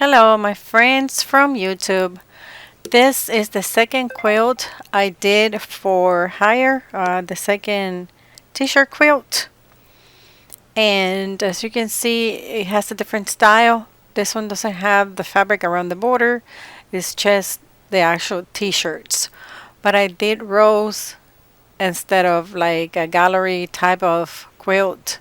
Hello, my friends from YouTube. This is the second quilt I did for hire, the second t-shirt quilt. And as you can see, it has a different style. This one doesn't have the fabric around the border. It's just the actual t-shirts. But I did rows instead of like a gallery type of quilt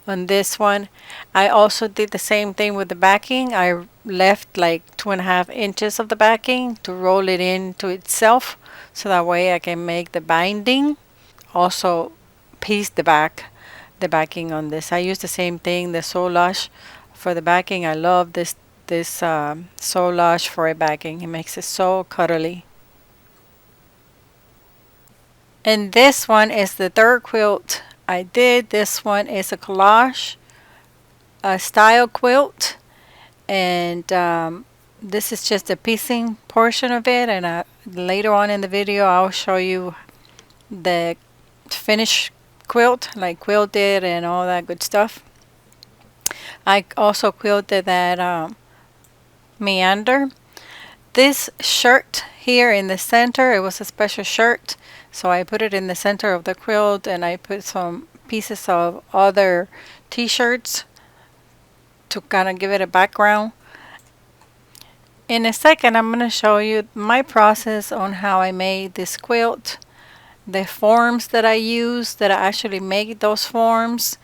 on this one. I also did the same thing with the backing. I left like 2.5 inches of the backing to roll it into itself so that way I can make the binding. Also piece the backing on this. I use the same thing, the Soulash for the backing. I love this Soulash for a backing. It makes it so cuddly. And this one is the third quilt I did. This one is a collage style quilt, and this is just a piecing portion of it, and later on in the video I'll show you the finished quilt, like quilted and all that good stuff. I also quilted that meander. This shirt here in the center, it was a special shirt, so I put it in the center of the quilt, and I put some pieces of other t-shirts to kind of give it a background. In a second, I'm going to show you my process on how I made this quilt, the forms that I use, that I actually make those forms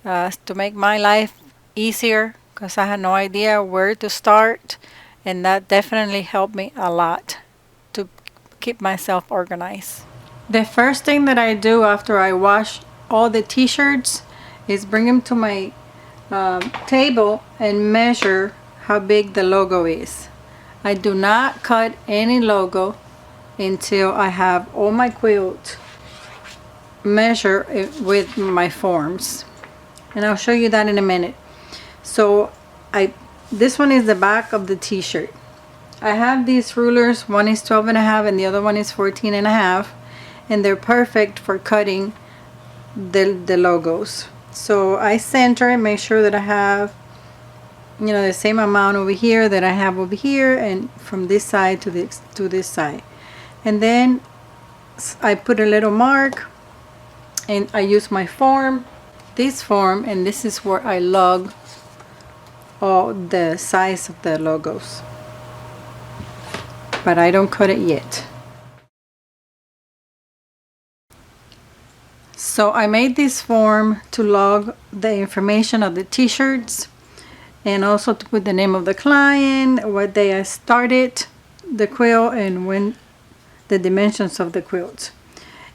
to make my life easier, because I had no idea where to start, and that definitely helped me a lot to keep myself organized. The first thing that I do after I wash all the t-shirts is bring them to my table and measure how big the logo is. I do not cut any logo until I have all my quilt measure it with my forms, and I'll show you that in a minute. So this one is the back of the t-shirt. I have these rulers. One is 12.5 and the other one is 14.5, and they're perfect for cutting the logos. So I center and make sure that I have, the same amount over here that I have over here, and from this side to this side. And then I put a little mark, and I use my form, this form, and this is where I log all the size of the logos. But I don't cut it yet. So I made this form to log the information of the t-shirts, and also to put the name of the client, what day I started the quilt, and when the dimensions of the quilt.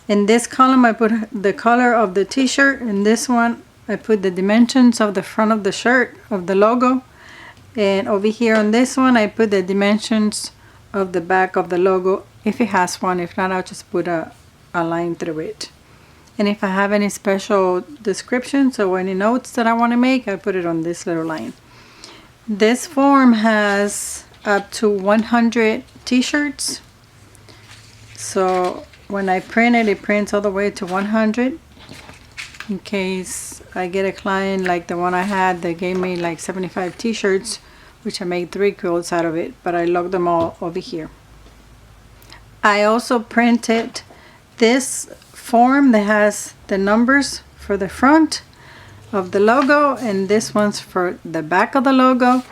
In this column I put the color of the t-shirt. In this one I put the dimensions of the front of the shirt, of the logo. And over here on this one I put the dimensions of the back of the logo, if it has one. If not, I'll just put a line through it. And if I have any special descriptions or any notes that I want to make, I put it on this little line. This form has up to 100 t-shirts. So when I print it, it prints all the way to 100. In case I get a client like the one I had that gave me like 75 t-shirts, which I made 3 quilts out of it, but I logged them all over here. I also printed this form that has the numbers for the front of the logo, and this one's for the back of the logo.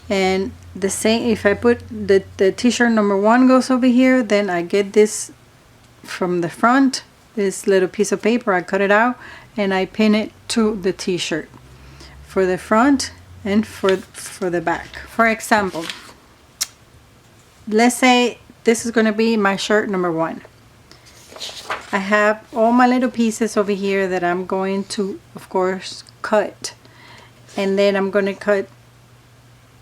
And the same, if I put the t-shirt number 1 goes over here, then I get this from the front, this little piece of paper, I cut it out and I pin it to the t-shirt for the front and for the back. For example, let's say this is going to be my shirt number 1. I have all my little pieces over here that I'm going to, of course, cut. And then I'm going to cut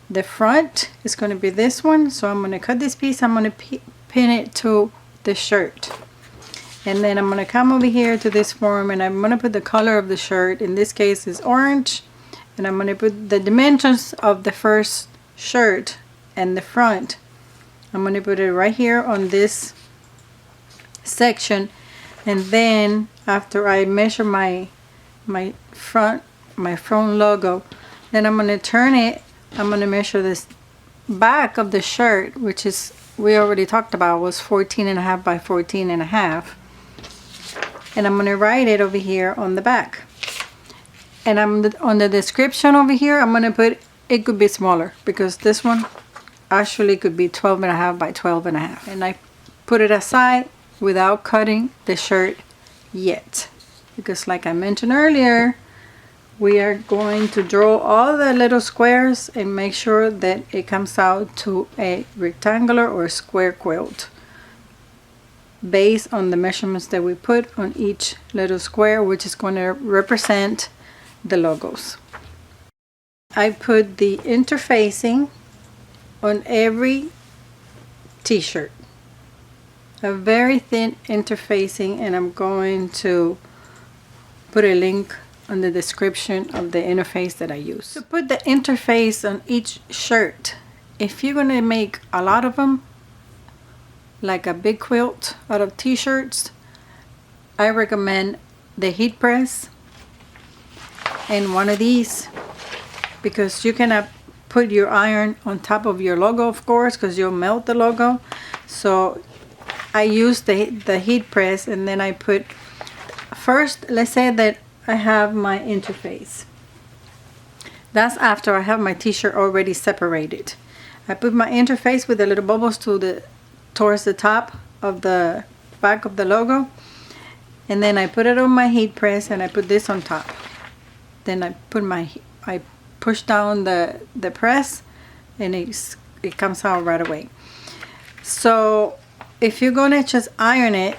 the front. It's going to be this one. So I'm going to cut this piece. I'm going to pin it to the shirt. And then I'm going to come over here to this form, and I'm going to put the color of the shirt. In this case is orange. And I'm going to put the dimensions of the first shirt and the front. I'm going to put it right here on this section. And then after I measure my front logo, then I'm going to turn it. I'm going to measure this back of the shirt, which is, we already talked about, was 14.5 by 14.5. And I'm going to write it over here on the back. And on the description over here, I'm going to put, it could be smaller, because this one actually could be 12.5 by 12.5. And I put it aside without cutting the shirt yet, because like I mentioned earlier, we are going to draw all the little squares and make sure that it comes out to a rectangular or square quilt based on the measurements that we put on each little square, which is going to represent the logos. I put the interfacing on every t-shirt, a very thin interfacing, and I'm going to put a link on the description of the interface that I use. To put the interface on each shirt, if you're going to make a lot of them, like a big quilt out of t-shirts, I recommend the heat press and one of these, because you cannot put your iron on top of your logo, of course, because you'll melt the logo. So I use the heat press, and then I put, first, let's say that I have my interface. That's after I have my t-shirt already separated. I put my interface with the little bubbles towards the top of the back of the logo, and then I put it on my heat press, and I put this on top. Then I push down the press, and it comes out right away. So if you're gonna just iron it,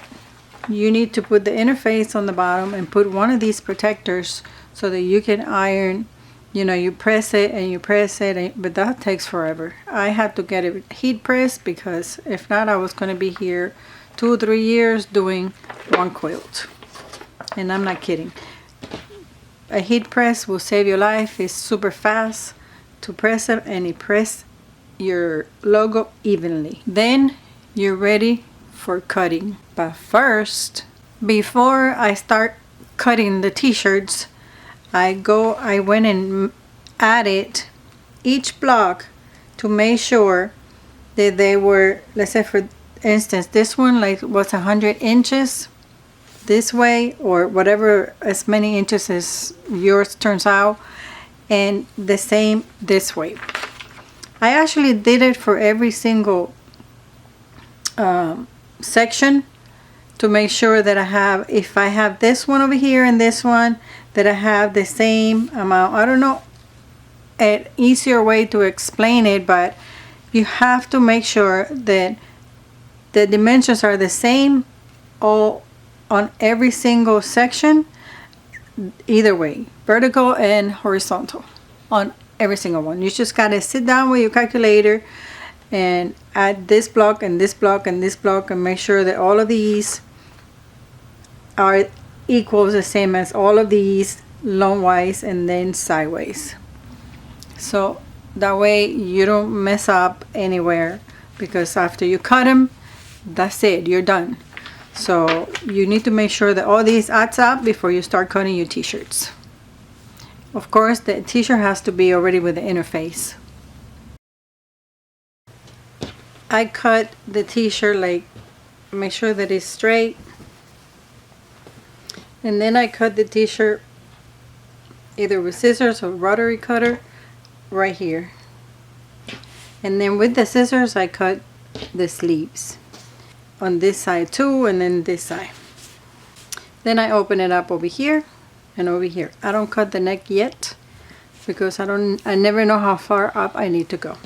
you need to put the interface on the bottom and put one of these protectors so that you can iron. You know, you press it and you press it, but that takes forever. I had to get it heat pressed, because if not, I was going to be here 2 or 3 years doing one quilt. And I'm not kidding. A heat press will save your life. It's super fast to press it, and it presses your logo evenly. Then you're ready for cutting. But first, before I start cutting the t-shirts, I went and added each block to make sure that they were, let's say for instance, this one like was 100 inches this way, or whatever, as many inches as yours turns out, and the same this way. I actually did it for every single section to make sure that I have, if I have this one over here and this one, that I have the same amount. I don't know an easier way to explain it, but you have to make sure that the dimensions are the same all on every single section, either way, vertical and horizontal, on every single one. You just gotta sit down with your calculator and add this block and this block and this block, and make sure that all of these are equals the same as all of these longwise and then sideways. So that way you don't mess up anywhere, because after you cut them, that's it, you're done. So you need to make sure that all these adds up before you start cutting your t-shirts. Of course, the t-shirt has to be already with the interface. I cut the t-shirt, like, make sure that it's straight, and then I cut the t-shirt either with scissors or rotary cutter right here. And then with the scissors I cut the sleeves on this side too, and then this side. Then I open it up over here and over here. I don't cut the neck yet, because I never know how far up I need to go.